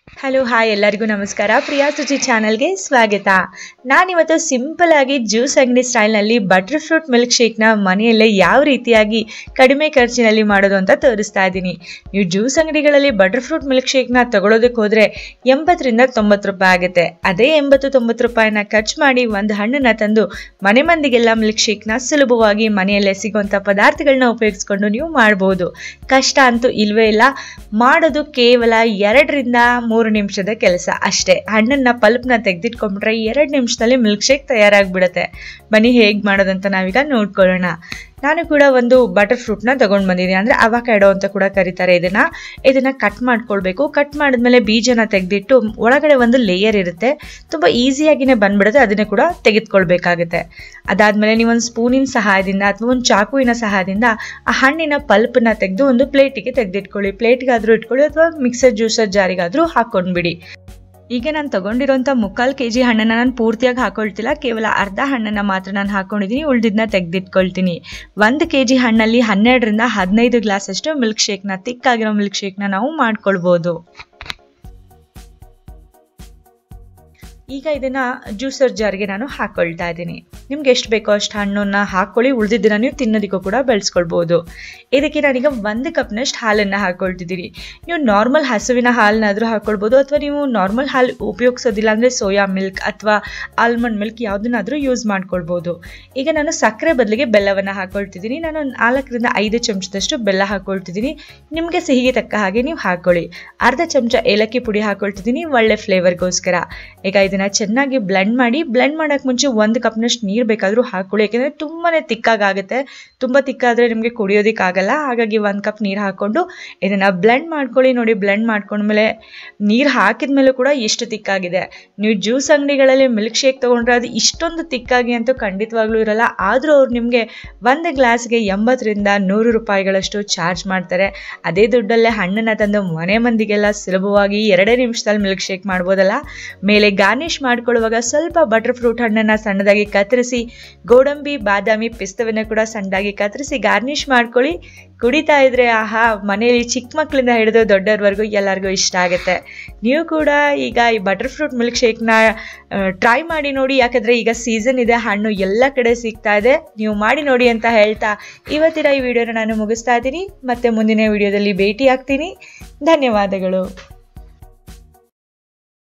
Hello hi ಎಲ್ಲರಿಗೂ ನಮಸ್ಕಾರ. ಪ್ರಿಯಾ ಸುಚಿ ಚಾನಲ್ಗೆ ಸ್ವಾಗತ. ನಾನಿವತ್ತು ಸಿಂಪಲ್ ಆಗಿ ಜ್ಯೂಸ್ ಅಂಗಡಿ ಸ್ಟೈಲ್ನಲ್ಲಿ ಬಟರ್ ಫ್ರೂಟ್ ಮಿಲ್ಕ್ ಶೇಕ್ನ ಮನೆಯಲ್ಲೇ ಯಾವ ರೀತಿಯಾಗಿ ಕಡಿಮೆ ಖರ್ಚಿನಲ್ಲಿ ಮಾಡೋದು ಅಂತ ತೋರಿಸ್ತಾ ಇದ್ದೀನಿ. ನೀವು ಜ್ಯೂಸ್ ಅಂಗಡಿಗಳಲ್ಲಿ ಬಟರ್ ಫ್ರೂಟ್ ಮಿಲ್ಕ್ ಶೇಕ್ನ ತಗೊಳ್ಳೋದಕ್ಕೆ ಹೋದರೆ 80 ರಿಂದ 90 ರೂಪಾಯಿ ಆಗುತ್ತೆ. ಅದೇ 80-90 ರೂಪಾಯಿನ ಖರ್ಚು ಮಾಡಿ ಒಂದು ಹಣ್ಣನ್ನು ತಂದು ಮನೆ ಮಂದಿಗೆಲ್ಲ ಮಿಲ್ಕ್ ಶೇಕ್ನ ಸುಲಭವಾಗಿ ಮನೆಯಲ್ಲೇ ಸಿಗುವಂಥ ಪದಾರ್ಥಗಳನ್ನ ಉಪಯೋಗಿಸ್ಕೊಂಡು ನೀವು ಮಾಡ್ಬೋದು. ಕಷ್ಟ ಅಂತೂ ಇಲ್ವೇ ಇಲ್ಲ. ಮಾಡೋದು ಕೇವಲ 2 ರಿಂದ 3 ನಿಮಿಷದ ಕೆಲಸ ಅಷ್ಟೇ. ಹಣ್ಣನ್ನ ಪಲ್ಪ್ನ ತೆಗೆದಿಟ್ಕೊಂಡ್ಬಿಟ್ರೆ 2 ನಿಮಿಷದಲ್ಲಿ ಮಿಲ್ಕ್ ಶೇಕ್ ತಯಾರಾಗ್ಬಿಡುತ್ತೆ. ಬನ್ನಿ ಹೇಗೆ ಮಾಡೋದಂತ ನಾವೀಗ ನೋಡ್ಕೊಳ್ಳೋಣ. ನಾನು ಕೂಡ ಒಂದು ಬಟರ್ ಫ್ರೂಟ್ನ ತಗೊಂಡು ಬಂದಿದ್ದೀನಿ, ಅಂದರೆ ಅವಕಾಡೋ ಅಂತ ಕೂಡ ಕರೀತಾರೆ ಇದನ್ನ ಕಟ್ ಮಾಡ್ಕೊಳ್ಬೇಕು. ಕಟ್ ಮಾಡಿದ್ಮೇಲೆ ಬೀಜನ ತೆಗೆದಿಟ್ಟು ಒಳಗಡೆ ಒಂದು ಲೇಯರ್ ಇರುತ್ತೆ, ತುಂಬ ಈಸಿಯಾಗಿನೇ ಬಂದ್ಬಿಡುತ್ತೆ, ಅದನ್ನೇ ಕೂಡ ತೆಗೆದುಕೊಳ್ಬೇಕಾಗುತ್ತೆ. ಅದಾದ್ಮೇಲೆ ನೀವೊಂದು ಸ್ಪೂನಿನ ಸಹಾಯದಿಂದ ಅಥವಾ ಒಂದು ಚಾಕುವಿನ ಸಹಾಯದಿಂದ ಆ ಹಣ್ಣಿನ ಪಲ್ಪನ್ನ ತೆಗೆದು ಒಂದು ಪ್ಲೇಟಿಗೆ ತೆಗೆದಿಟ್ಕೊಳ್ಳಿ. ಪ್ಲೇಟ್ಗಾದ್ರೂ ಇಟ್ಕೊಳ್ಳಿ ಅಥವಾ ಮಿಕ್ಸರ್ ಜ್ಯೂಸರ್ ಜಾರಿಗಾದ್ರೂ ಹಾಕೊಂಡ್ಬಿಡಿ. ಈಗ ನಾನು ತಗೊಂಡಿರೋಂಥ 3/4 kg ಹಣ್ಣನ್ನು ನಾನು ಪೂರ್ತಿಯಾಗಿ ಹಾಕೊಳ್ತಿಲ್ಲ, ಕೇವಲ ಅರ್ಧ ಹಣ್ಣನ್ನು ಮಾತ್ರ ನಾನು ಹಾಕೊಂಡಿದ್ದೀನಿ, ಉಳಿದಿದ್ದನ್ನ ತೆಗೆದಿಟ್ಕೊಳ್ತೀನಿ. 1 kg ಹಣ್ಣಲ್ಲಿ 12 ರಿಂದ 15 ಗ್ಲಾಸ್ ಅಷ್ಟು ಮಿಲ್ಕ್ ಶೇಕ್ನ, ತಿಕ್ಕಾಗಿರೋ ಮಿಲ್ಕ್ ಶೇಕ್ನ ನಾವು ಮಾಡ್ಕೊಳ್ಬೋದು. ಈಗ ಇದನ್ನ ಜ್ಯೂಸರ್ ಜಾರ್ಗೆ ನಾನು ಹಾಕೊಳ್ತಾ ಇದ್ದೀನಿ. ನಿಮ್ಗೆ ಎಷ್ಟು ಬೇಕೋ ಅಷ್ಟು ಹಣ್ಣನ್ನ ಹಾಕೊಳ್ಳಿ, ಉಳಿದಿದ್ದನ್ನ ನೀವು ತಿನ್ನೋದಕ್ಕೂ ಕೂಡ ಬೆಳೆಸ್ಕೊಳ್ಬೋದು. ಇದಕ್ಕೆ ನಾನೀಗ 1 ಕಪ್ನಷ್ಟು ಹಾಲನ್ನು ಹಾಕೊಳ್ತಿದ್ದೀನಿ. ನೀವು ನಾರ್ಮಲ್ ಹಸುವಿನ ಹಾಲನ್ನಾದರೂ ಹಾಕೊಳ್ಬೋದು, ಅಥವಾ ನೀವು ನಾರ್ಮಲ್ ಹಾಲು ಉಪಯೋಗಿಸೋದಿಲ್ಲ ಅಂದರೆ ಸೋಯಾ ಮಿಲ್ಕ್ ಅಥವಾ ಆಲ್ಮಂಡ್ ಮಿಲ್ಕ್ ಯಾವುದನ್ನಾದರೂ ಯೂಸ್ ಮಾಡ್ಕೊಳ್ಬೋದು. ಈಗ ನಾನು ಸಕ್ಕರೆ ಬದಲಿಗೆ ಬೆಲ್ಲವನ್ನು ಹಾಕೊಳ್ತಿದ್ದೀನಿ. ನಾನು 4 ರಿಂದ 5 ಚಮಚದಷ್ಟು ಬೆಲ್ಲ ಹಾಕೊಳ್ತಿದ್ದೀನಿ. ನಿಮಗೆ ಸಿಹಿಗೆ ತಕ್ಕ ಹಾಗೆ ನೀವು ಹಾಕೊಳ್ಳಿ. ಅರ್ಧ ಚಮಚ ಏಲಕ್ಕಿ ಪುಡಿ ಹಾಕೊಳ್ತಿದ್ದೀನಿ, ಒಳ್ಳೆ ಫ್ಲೇವರ್ಗೋಸ್ಕರ. ಈಗ ಇದನ್ನ ಚೆನ್ನಾಗಿ ಬ್ಲೆಂಡ್ ಮಾಡಿ. ಬ್ಲೆಂಡ್ ಮಾಡೋಕ್ಕೆ ಮುಂಚೆ 1 ಕಪ್ನಷ್ಟು ನೀರು ಬೇಕಾದರೂ ಹಾಕೊಳ್ಳಿ, ಯಾಕೆಂದರೆ ತುಂಬಾ ತಿಕ್ಕಾಗುತ್ತೆ. ತುಂಬ ತಿಕ್ಕಾದರೆ ನಿಮಗೆ ಕುಡಿಯೋದಕ್ಕಾಗಲ್ಲ. ಹಾಗಾಗಿ 1 ಕಪ್ ನೀರು ಹಾಕ್ಕೊಂಡು ಇದನ್ನು ಬ್ಲೆಂಡ್ ಮಾಡ್ಕೊಳ್ಳಿ. ನೋಡಿ, ಬ್ಲೆಂಡ್ ಮಾಡ್ಕೊಂಡ್ಮೇಲೆ ನೀರು ಹಾಕಿದ್ಮೇಲೂ ಕೂಡ ಎಷ್ಟು ತಿಕ್ಕಾಗಿದೆ. ನೀವು ಜ್ಯೂಸ್ ಅಂಗಡಿಗಳಲ್ಲಿ ಮಿಲ್ಕ್ ಶೇಕ್ ತೊಗೊಂಡ್ರೆ ಅದು ಇಷ್ಟೊಂದು ತಿಕ್ಕಾಗಿ ಅಂತೂ ಖಂಡಿತವಾಗ್ಲೂ ಇರಲ್ಲ. ಆದರೂ ಅವ್ರು ನಿಮಗೆ 1 ಗ್ಲಾಸ್ಗೆ 80 ರಿಂದ 100 ರೂಪಾಯಿಗಳಷ್ಟು ಚಾರ್ಜ್ ಮಾಡ್ತಾರೆ. ಅದೇ ದುಡ್ಡಲ್ಲೇ ಹಣ್ಣನ್ನು ತಂದು ಮನೆ ಮಂದಿಗೆಲ್ಲ ಸುಲಭವಾಗಿ 2 ನಿಮಿಷದಲ್ಲಿ ಮಿಲ್ಕ್ ಶೇಕ್ ಮಾಡ್ಬೋದಲ್ಲ. ಮೇಲೆ ಗಾರ್ನಿಷ್ ಮಾಡ್ಕೊಳ್ಳುವಾಗ ಸ್ವಲ್ಪ ಬಟರ್ ಫ್ರೂಟ್ ಹಣ್ಣನ್ನು ಸಣ್ಣದಾಗಿ ಕತ್ತರಿಸಿ, ಗೋಡಂಬಿ, ಬಾದಾಮಿ, ಪಿಸ್ತವನ್ನು ಕೂಡ ಸಣ್ಣದಾಗಿ ಕತ್ತರಿಸಿ ಗಾರ್ನಿಷ್ ಮಾಡ್ಕೊಳ್ಳಿ. ಕುಡಿತಾ ಇದ್ರೆ ಆಹಾ, ಮನೆಯಲ್ಲಿ ಚಿಕ್ಕ ಮಕ್ಕಳಿಂದ ಹಿಡಿದು ದೊಡ್ಡವ್ರವರೆಗೂ ಎಲ್ಲರಿಗೂ ಇಷ್ಟ ಆಗುತ್ತೆ. ನೀವು ಕೂಡ ಈಗ ಈ ಬಟರ್ ಫ್ರೂಟ್ ಮಿಲ್ಕ್ ಶೇಕ್ನ ಟ್ರೈ ಮಾಡಿ ನೋಡಿ, ಯಾಕಂದರೆ ಈಗ ಸೀಸನ್ ಇದೆ, ಹಣ್ಣು ಎಲ್ಲ ಕಡೆ ಸಿಗ್ತಾ ಇದೆ. ನೀವು ಮಾಡಿ ನೋಡಿ ಅಂತ ಹೇಳ್ತಾ ಇವತ್ತಿನ ಈ ವಿಡಿಯೋನ ನಾನು ಮುಗಿಸ್ತಾ ಇದ್ದೀನಿ. ಮತ್ತೆ ಮುಂದಿನ ವಿಡಿಯೋದಲ್ಲಿ ಭೇಟಿ ಆಗ್ತೀನಿ. ಧನ್ಯವಾದಗಳು.